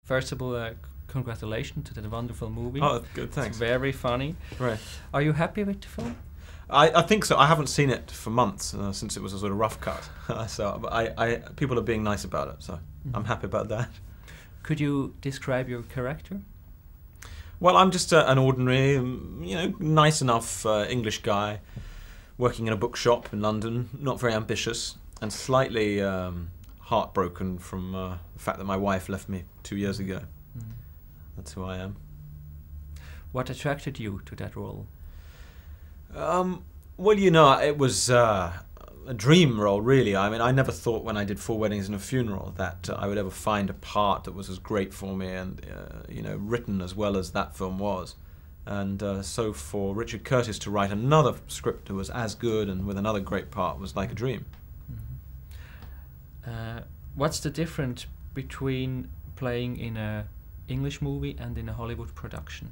First of all, congratulations to that wonderful movie. Oh, good, thanks. It's very funny. Right. Are you happy with the film? I think so. I haven't seen it for months since it was a sort of rough cut. So people are being nice about it, so I'm happy about that. Could you describe your character? Well, I'm just an ordinary, nice enough English guy working in a bookshop in London, not very ambitious, and slightly heartbroken from the fact that my wife left me 2 years ago. That's who I am. What attracted you to that role? Well, it was a dream role, really. I mean, I never thought when I did 4 Weddings and a Funeral that I would ever find a part that was as great for me and, written as well as that film was. And so for Richard Curtis to write another script that was as good and with another great part was like a dream. What's the difference between playing in an English movie and in a Hollywood production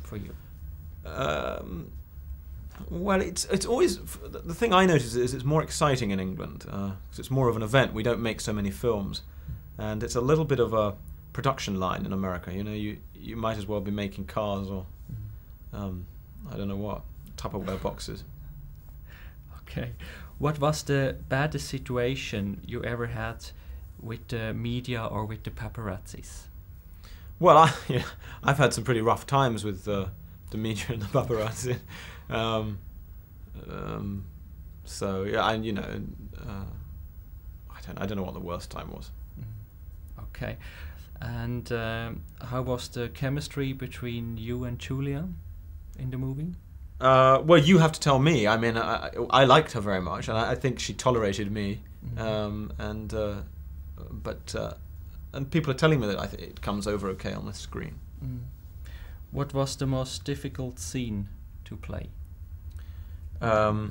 for you? Well, it's always, the thing I notice is it's more exciting in England because it's more of an event. We don't make so many films, and it's a little bit of a production line in America. You might as well be making cars or I don't know what, Tupperware boxes. Okay, what was the baddest situation you ever had with the media or with the paparazzis? Well, I've had some pretty rough times with the media and the paparazzi. So yeah, I don't know what the worst time was. Okay, and how was the chemistry between you and Julia in the movie? Well, you have to tell me. I mean, I liked her very much, and I think she tolerated me. And people are telling me that it comes over okay on the screen. What was the most difficult scene to play? No,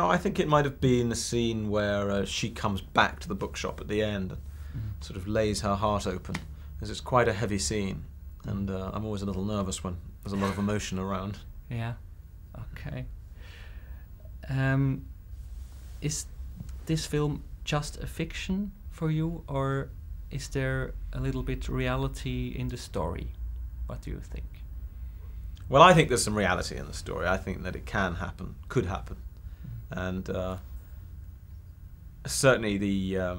I think it might have been the scene where she comes back to the bookshop at the end and sort of lays her heart open, because it's quite a heavy scene, and I'm always a little nervous when there's a lot of emotion around. Yeah. Okay. Is this film just a fiction for you, or is there a little bit reality in the story? What do you think? Well, I think there's some reality in the story. I think that it can happen, could happen, and certainly the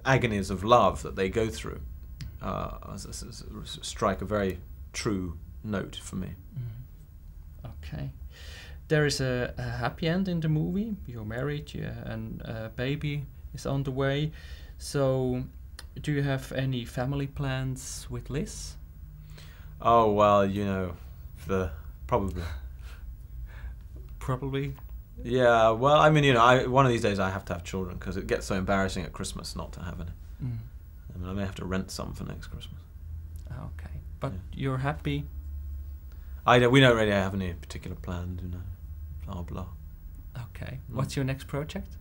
agonies of love that they go through strike a very true note for me. Okay. There is a happy end in the movie. You're married, and a baby is on the way. So, do you have any family plans with Liz? Oh, well, probably. Probably? Yeah, well, I mean, one of these days I have to have children, because it gets so embarrassing at Christmas not to have any. I mean, I may have to rent some for next Christmas. Okay, but you're happy? We don't really have any particular plans, blah, blah. Okay, what's your next project?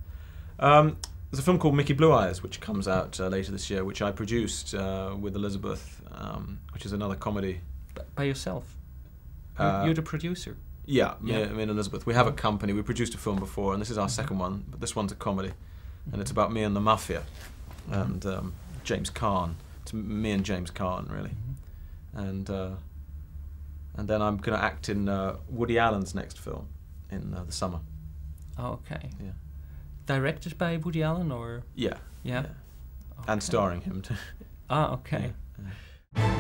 There's a film called Mickey Blue Eyes, which comes out later this year, which I produced with Elizabeth, which is another comedy. By yourself? You're the producer? Yeah, me and Elizabeth. We have a company. We produced a film before, and this is our second one, but this one's a comedy. And it's about me and the mafia, and James Caan. It's me and James Caan, really. And then I'm going to act in Woody Allen's next film in the summer. Okay. Yeah. Directed by Woody Allen, or? Yeah. Yeah. Okay. And starring him too. Ah, okay. Yeah.